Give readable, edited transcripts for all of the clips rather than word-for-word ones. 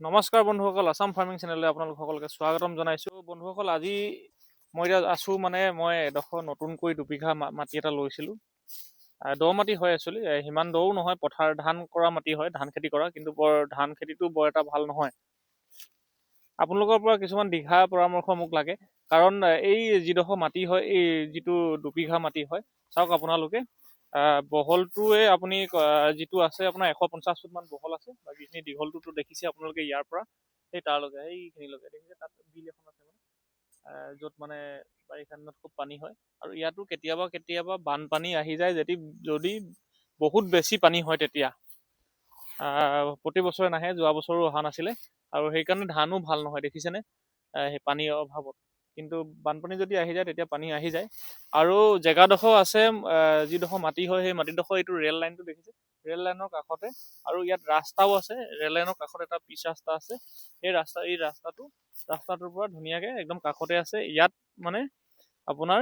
নমস্কাৰ বন্ধুসকল, আসাম ফাৰ্মিং চেনেললৈ আপোনালোক সকলোকে স্বাগতম জনাইছোঁ। বন্ধুসকল, আজি মই এতিয়া আছোঁ মই এডোখৰ নতুনকৈ 2 বিঘা মাটি এটা লৈছিলোঁ। দ মাটি হয় একচুৱেলি, সিমান দও নহয়, পথাৰ ধান কৰা মাটি হয়, ধান খেতি কৰা, কিন্তু ধান খেতিটো বৰ এটা ভাল নহয়। আপোনালোকৰ পৰা কিছুমান দিহা পৰামৰ্শ মোক লাগে, কাৰণ এই যিডোখৰ মাটি হয়, এই যিটো 2 বিঘা মাটি হয়, চাওক আপোনালোকে বহলটোৱে আপুনি যিটো আছে আপোনাৰ 150 ফুটমান বহল আছে, বাকীখিনি দীঘলটোতো দেখিছে আপোনালোকে ইয়াৰ পৰা সেই তাৰলৈকে সেইখিনিলৈকে দেখিছে, তাত বিল এখন আছে য'ত মানে বাৰিষা দিনত খুব পানী হয়, আৰু ইয়াতো কেতিয়াবা কেতিয়াবা বানপানী আহি যায়। যদি বহুত বেছি পানী হয় তেতিয়া প্ৰতি বছৰে নাহে, যোৱা বছৰো অহা নাছিলে, আৰু সেইকাৰণে ধানো ভাল নহয় দেখিছেনে সেই পানীৰ অভাৱত। কিন্তু বানপানী যদি আহি যায় তেতিয়া পানী আহি যায়। আৰু জেগাডোখৰ আছে, যিডোখৰ মাটি হয় সেই মাটিডোখৰ এইটো ৰেল লাইনটো দেখিছে, ৰেল লাইনৰ কাষতে, আৰু ইয়াত ৰাস্তাও আছে, ৰেল লাইনৰ কাষত এটা পিচ ৰাস্তা আছে। এই ৰাস্তাটোৰ পৰা ধুনীয়াকে একদম কাষতে আছে। ইয়াত মানে আপোনাৰ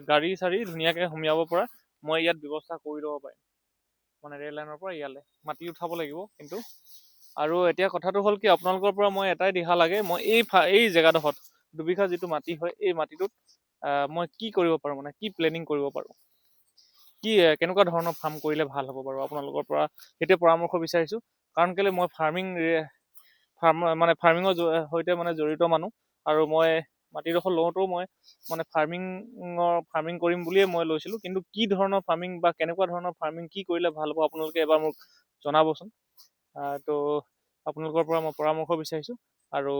গাড়ী চাড়ী ধুনীয়াকে সুমিয়াব পৰা মই ইয়াত ব্যৱস্থা কৰি ল'ব পাৰিম, মানে ৰেল লাইনৰ পৰা ইয়ালে মাটি উঠাব লাগিব কিন্তু। আৰু এতিয়া কথাটো হ'ল কি, আপোনালোকৰ পৰা মই এটাই দিহা লাগে, মই এই জেগাডোখৰত 2 বিঘা যিটো মাটি হয়, এই মাটিটোত মই কি কৰিব পাৰোঁ, মানে কি প্লেনিং কৰিব পাৰোঁ, কেনেকুৱা ধৰণৰ ফাৰ্ম কৰিলে ভাল হ'ব বাৰু, আপোনালোকৰ পৰা সেইটোৱে পৰামৰ্শ বিচাৰিছোঁ। কাৰণ কেলে মই ফাৰ্মিঙৰ সৈতে মানে জড়িত মানুহ, আৰু মই মাটিডোখৰ লওঁতেও মই মানে ফাৰ্মিং কৰিম বুলিয়ে মই লৈছিলোঁ। কিন্তু কি ধৰণৰ ফাৰ্মিং বা কেনেকুৱা ধৰণৰ ফাৰ্মিং কি কৰিলে ভাল হ'ব আপোনালোকে এবাৰ মোক জনাবচোন। তো আপোনালোকৰ পৰা মই পৰামৰ্শ বিচাৰিছোঁ, আৰু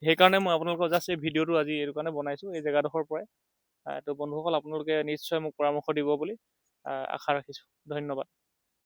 সেইকাৰণে মই আপোনালোকৰ জাষ্ট এই ভিডিঅ'টো আজি এইটো কাৰণে বনাইছোঁ, এই জেগাডোখৰ পৰাই। তো বন্ধুসকল, আপোনালোকে নিশ্চয় মোক পৰামৰ্শ দিব বুলি আশা ৰাখিছোঁ। ধন্যবাদ।